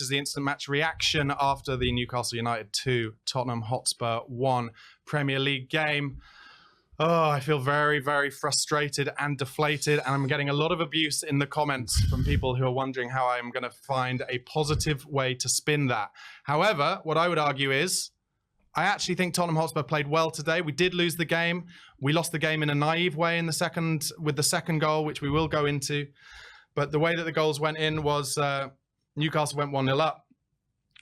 This is the instant match reaction after the Newcastle United 2, Tottenham Hotspur 1 Premier League game. Oh, I feel very, very frustrated and deflated, and I'm getting a lot of abuse in the comments from people who are wondering how I'm going to find a positive way to spin that. However, what I would argue is, I actually think Tottenham Hotspur played well today. We did lose the game. We lost the game in a naive way in the second, with the second goal, which we will go into. But the way that the goals went in was Newcastle went 1-0 up.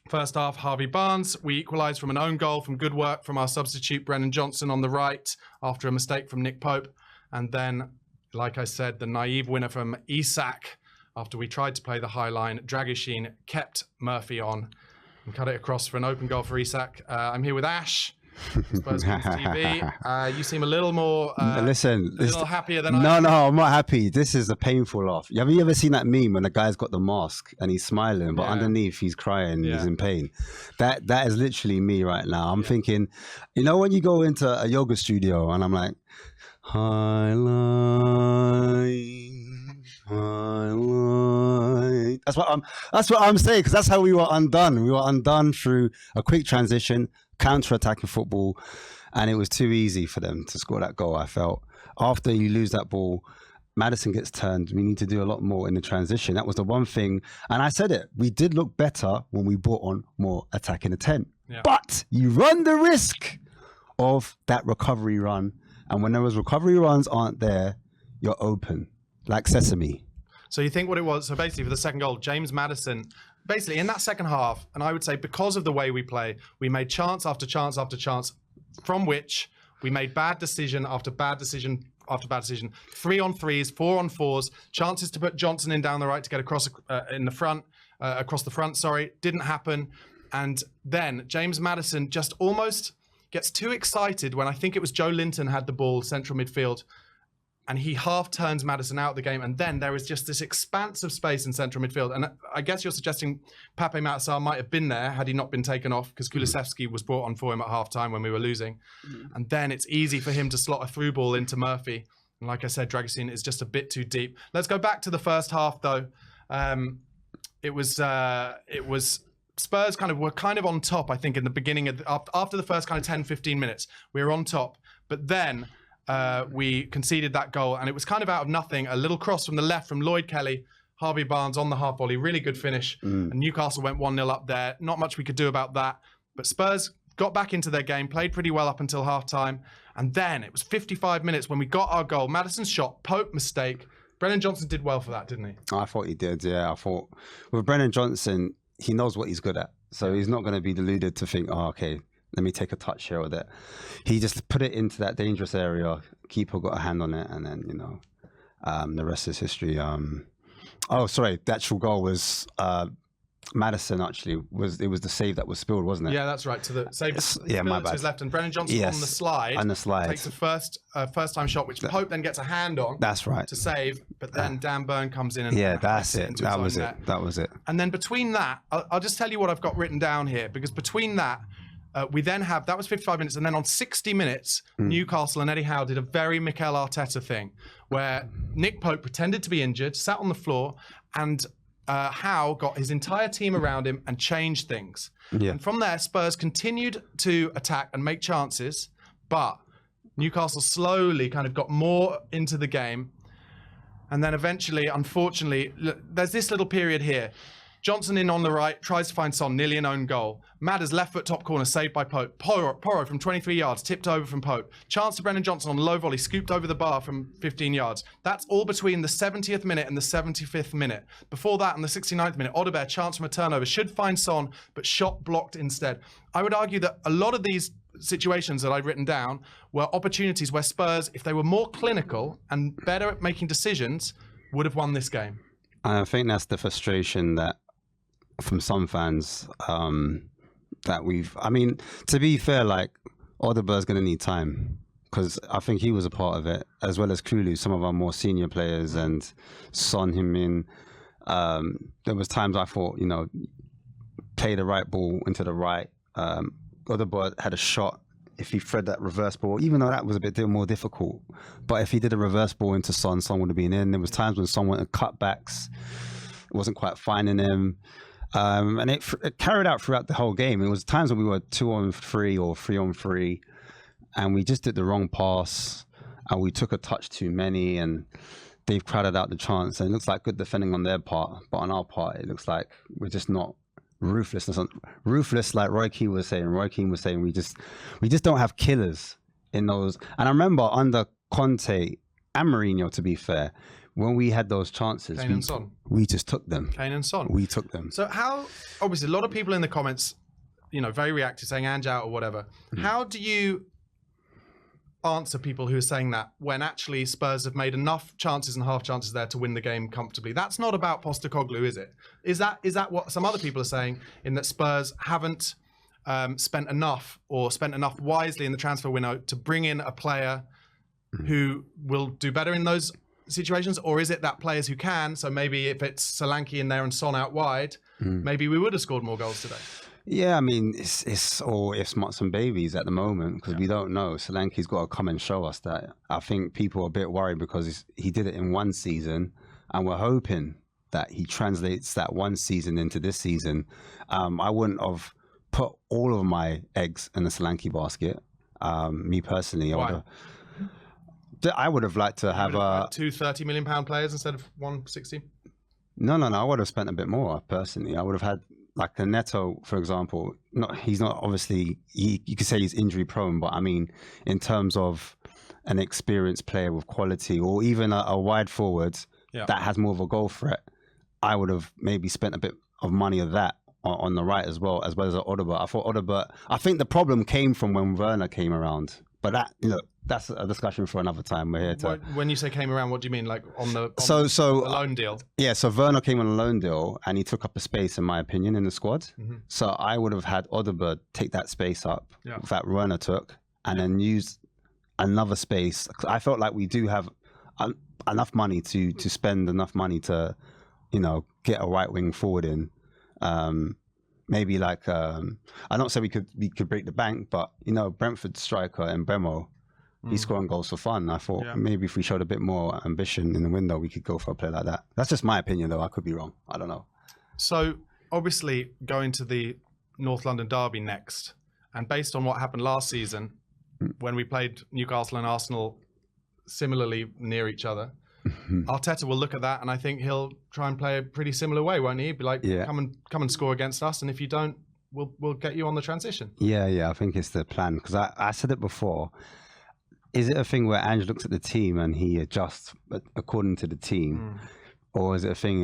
First half, Harvey Barnes. We equalised from an own goal from good work from our substitute, Brennan Johnson, on the right after a mistake from Nick Pope. And then, like I said, the naive winner from Isak after we tried to play the high line. Dragusin kept Murphy on and cut it across for an open goal for Isak. I'm here with Ash, Spurs TV. You seem a little more happier than I am. No, I'm not happy. This is a painful laugh. Have you ever seen that meme when the guy's got the mask and he's smiling, but underneath he's crying, he's in pain? That is literally me right now. I'm thinking, you know, when you go into a yoga studio and I'm like, highlight. That's what I'm saying, because that's how we were undone. We were undone through a quick transition, counter-attacking football, and it was too easy for them to score that goal. I felt after you lose that ball, Maddison gets turned. We need to do a lot more in the transition. That was the one thing, and I said it. We did look better when we brought on more attacking intent, but you run the risk of that recovery run, and when those recovery runs aren't there, you're open. Like sesame. So you think what it was, so basically for the second goal, James Maddison, basically in that second half, and I would say because of the way we play, we made chance after chance after chance, from which we made bad decision after bad decision after bad decision. 3-on-3s, 4-on-4s, chances to put Johnson in down the right to get across in the front, across the front, sorry, didn't happen. And then James Maddison just almost gets too excited when I think it was Joe Linton had the ball, central midfield, and he half turns Maddison out of the game. And then there is just this expanse of space in central midfield. And I guess you're suggesting Pape Matar might have been there had he not been taken off, because Kulusevski was brought on for him at half time when we were losing. And then it's easy for him to slot a through ball into Murphy. And like I said, Dragusin is just a bit too deep. Let's go back to the first half though. It was Spurs were kind of on top, I think, in the beginning of after the first kind of 10, 15 minutes. We were on top. But then we conceded that goal, and it was kind of out of nothing. A little cross from the left from Lloyd Kelly, Harvey Barnes on the half volley, really good finish. And Newcastle went 1-0 up there. Not much we could do about that. But Spurs got back into their game, played pretty well up until half time. And then it was 55 minutes when we got our goal. Maddison's shot, Pope mistake. Brennan Johnson did well for that, didn't he? I thought he did, yeah. I thought with Brennan Johnson, he knows what he's good at. So he's not going to be deluded to think, oh, okay, let me take a touch here or there. He just put it into that dangerous area. Keeper got a hand on it, and then, you know, the rest is history. Oh, sorry, the actual goal was Maddison. Actually, it was the save that was spilled, wasn't it? Yeah, that's right. To the save, my bad. To his left, and Brennan Johnson on the slide. On the slide, takes the first time shot, which Pope then gets a hand on. That's right. To save, but then Dan Burn comes in and that's it. That was it. That was it. And then between that, I'll just tell you what I've got written down here, because between that. We then have, that was 55 minutes, and then on 60 minutes, Newcastle and Eddie Howe did a very Mikel Arteta thing, where Nick Pope pretended to be injured, sat on the floor, and Howe got his entire team around him and changed things. And from there, Spurs continued to attack and make chances, but Newcastle slowly kind of got more into the game. And then eventually, unfortunately, there's this little period here. Johnson in on the right, tries to find Son, nearly an own goal. Madder's left foot top corner, saved by Pope. Porro from 23 yards, tipped over from Pope. Chance to Brennan Johnson on a low volley, scooped over the bar from 15 yards. That's all between the 70th minute and the 75th minute. Before that, in the 69th minute, Odegaard, chance from a turnover, should find Son, but shot blocked instead. I would argue that a lot of these situations that I've written down were opportunities where Spurs, if they were more clinical and better at making decisions, would have won this game. I think that's the frustration that from some fans that I mean, to be fair, like, Odegaard's going to need time, because I think he was a part of it, as well as Kulu, some of our more senior players, and Son him in. There was times I thought, you know, play the right ball into the right. Odegaard had a shot. If he thread that reverse ball, even though that was a bit more difficult, but if he did a reverse ball into Son would have been in. There was times when Son went and cutbacks, it wasn't quite finding him. And it carried out throughout the whole game. It was times when we were 2-on-3 or 3-on-3, and we just did the wrong pass, and we took a touch too many, and they've crowded out the chance. And it looks like good defending on their part, but on our part, it looks like we're just not ruthless. Like Roy Keane was saying. We just don't have killers in those. And I remember under Conte and Mourinho, to be fair, when we had those chances, we just took them. Kane and Son. We took them. So how, obviously, a lot of people in the comments, very reactive, saying Ange out or whatever. How do you answer people who are saying that when actually Spurs have made enough chances and half chances there to win the game comfortably? That's not about Postecoglou, is it? Is that what some other people are saying, in that Spurs haven't spent enough wisely in the transfer window to bring in a player who will do better in those situations? Or is it that players who can, so maybe if it's Solanke in there and Son out wide, maybe we would have scored more goals today? Yeah, I mean, it's all ifs, smuts and babies at the moment, because we don't know. Solanke's got to come and show us that. I think people are a bit worried because he did it in one season, and we're hoping that he translates that one season into this season. I wouldn't have put all of my eggs in the Solanke basket. Me personally, I would have liked to have two £30 million players instead of 160. No. I would have spent a bit more personally. I would have had like a Neto, for example. He's not obviously. You could say he's injury prone, but I mean, in terms of an experienced player with quality, or even a wide forward that has more of a goal threat, I would have maybe spent a bit of money of that on the right as well as Odegaard. I think the problem came from when Werner came around, but that that's a discussion for another time. We're here to. When you say came around, what do you mean? Like on the loan deal? Yeah, so Werner came on a loan deal, and he took up a space, in my opinion, in the squad. So I would have had Odegaard take that space up that Werner took, and then use another space. I felt like we do have enough money to spend enough money to, get a right wing forward in. Maybe like I don't say we could break the bank, but Brentford striker and Bremo. He's scoring goals for fun. I thought maybe if we showed a bit more ambition in the window, we could go for a player like that. That's just my opinion, though. I could be wrong. I don't know. So, obviously, going to the North London derby next, and based on what happened last season, when we played Newcastle and Arsenal similarly near each other, Arteta will look at that, and I think he'll try and play a pretty similar way, won't he? Be like, come and score against us, and if you don't, we'll get you on the transition. Yeah, I think it's the plan, because I said it before. Is it a thing where Ange looks at the team and he adjusts according to the team? Or is it a thing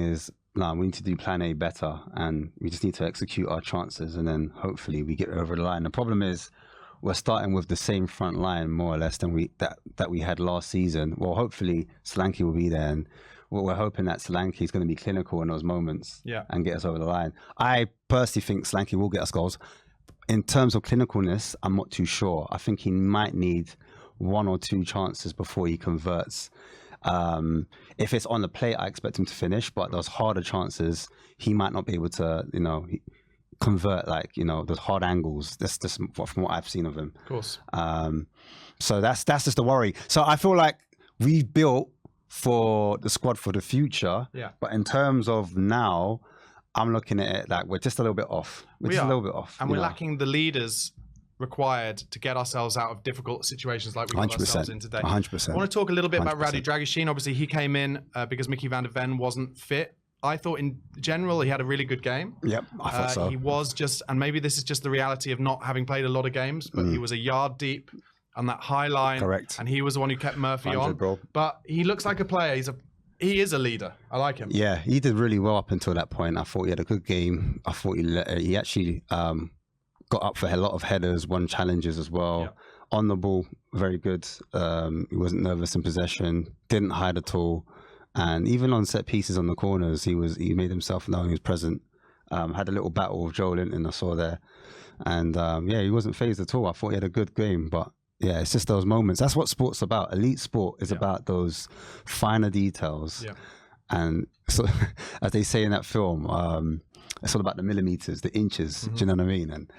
we need to do plan A better, and we just need to execute our chances, and then hopefully we get over the line? The problem is we're starting with the same front line, more or less, than that we had last season. Well, hopefully Solanke will be there, and we're hoping that Solanke is going to be clinical in those moments and get us over the line. I personally think Solanke will get us goals. In terms of clinicalness, I'm not too sure. I think he might need 1 or 2 chances before he converts. If it's on the plate, I expect him to finish, but those harder chances, he might not be able to, convert, those hard angles. That's just from what I've seen of him. Of course. So that's just the worry. So I feel like we've built for the squad for the future. Yeah. But in terms of now, I'm looking at it like we're just a little bit off. A little bit off. And we're lacking the leaders required to get ourselves out of difficult situations like we got ourselves in today. 100%. I want to talk a little bit about Radu Dragusin. Obviously, he came in because Mickey van der Ven wasn't fit. I thought in general he had a really good game. Yep, I thought so. He was just, and maybe this is just the reality of not having played a lot of games, but he was a yard deep on that high line. Correct. And he was the one who kept Murphy on. Bro. But he looks like a player. He is a leader. I like him. Yeah, he did really well up until that point. I thought he had a good game. I thought he actually got up for a lot of headers, won challenges as well. Yeah. On the ball, very good. He wasn't nervous in possession, didn't hide at all. And even on set pieces on the corners, he made himself known, he was present. Had a little battle with Joe Linton, I saw there. And he wasn't phased at all. I thought he had a good game, but yeah, it's just those moments. That's what sport's about. Elite sport is about those finer details. Yeah. And so, as they say in that film, it's all about the millimeters, the inches. Do you know what I mean? And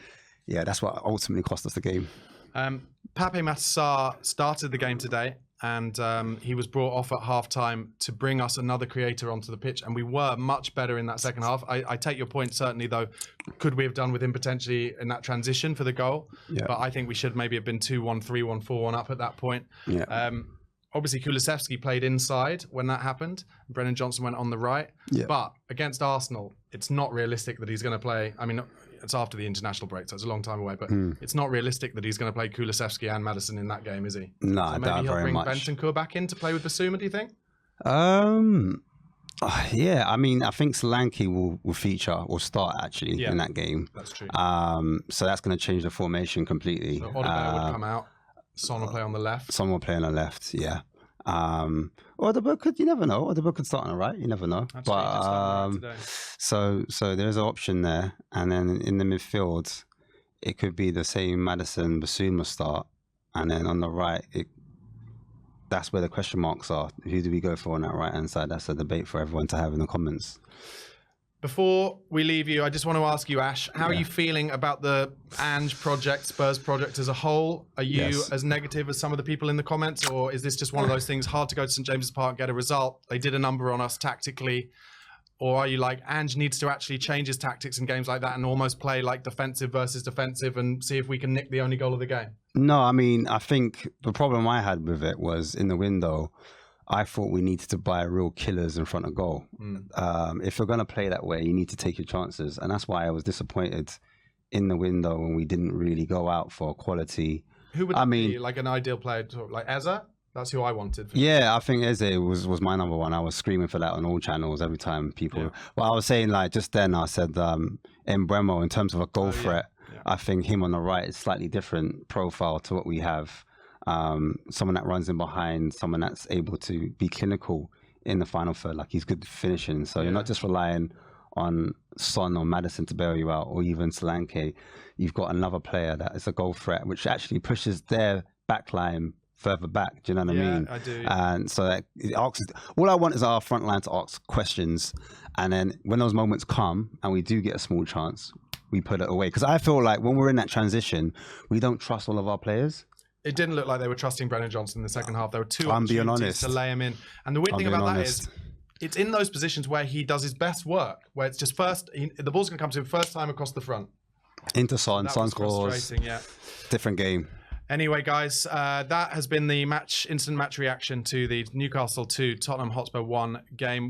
yeah, that's what ultimately cost us the game. Pape Matar started the game today. and he was brought off at half-time to bring us another creator onto the pitch, and we were much better in that second half. I take your point, certainly, though. Could we have done with him potentially in that transition for the goal? Yeah. But I think we should maybe have been 2-1, 3-1, 4-1 up at that point. Yeah. Obviously, Kulusevski played inside when that happened. Brennan Johnson went on the right. Yeah. But against Arsenal, it's not realistic that he's going to play. I mean, it's after the international break, so it's a long time away. But it's not realistic that he's going to play Kulusevski and Maddison in that game, is he? No, So I maybe doubt he'll very bring much. Bentancur back in to play with Basuma, do you think? Yeah, I mean, I think Solanke will start actually in that game. That's true. So that's going to change the formation completely. So Odegaard would come out. Son will play on the left. Someone will play on the left, yeah. Or you never know. Odegaard could start on the right, you never know. Actually, But he just started right today. so there's an option there, and then in the midfield, it could be the same Maddison Basuma start, and then on the right, that's where the question marks are. Who do we go for on that right hand side? That's a debate for everyone to have in the comments. Before we leave you, I just want to ask you, Ash, how are you feeling about the Ange project, Spurs project as a whole? Are you as negative as some of the people in the comments, or is this just one of those things, hard to go to St James's Park, get a result? They did a number on us tactically. Or are you like, Ange needs to actually change his tactics in games like that and almost play like defensive versus defensive and see if we can nick the only goal of the game? No, I mean, I think the problem I had with it was in the window, I thought we needed to buy real killers in front of goal. If you're going to play that way, you need to take your chances. And that's why I was disappointed in the window when we didn't really go out for quality. Who would be like an ideal player? Like Eza? That's who I wanted. Yeah, I think Eze was my number one. I was screaming for that on all channels every time people... Yeah. Well, I was saying like just then I said Mbeumo in terms of a goal threat. Yeah. I think him on the right is slightly different profile to what we have. Someone that runs in behind, someone that's able to be clinical in the final third, like he's good at finishing. So you're not just relying on Son or Maddison to bail you out, or even Solanke. You've got another player that is a goal threat, which actually pushes their backline further back. Do you know what I mean? I do. And so that it asks, all I want is our front line to ask questions, and then when those moments come and we do get a small chance, we put it away. Because I feel like when we're in that transition, we don't trust all of our players. It didn't look like they were trusting Brennan Johnson in the second half. There were two opportunities to lay him in. And the weird thing about that is, it's in those positions where he does his best work, where it's just the ball's going to come to him first time across the front. Into Son, Son scores. Frustrating, yeah. Different game. Anyway, guys, that has been the instant match reaction to the Newcastle 2, Tottenham Hotspur 1 game.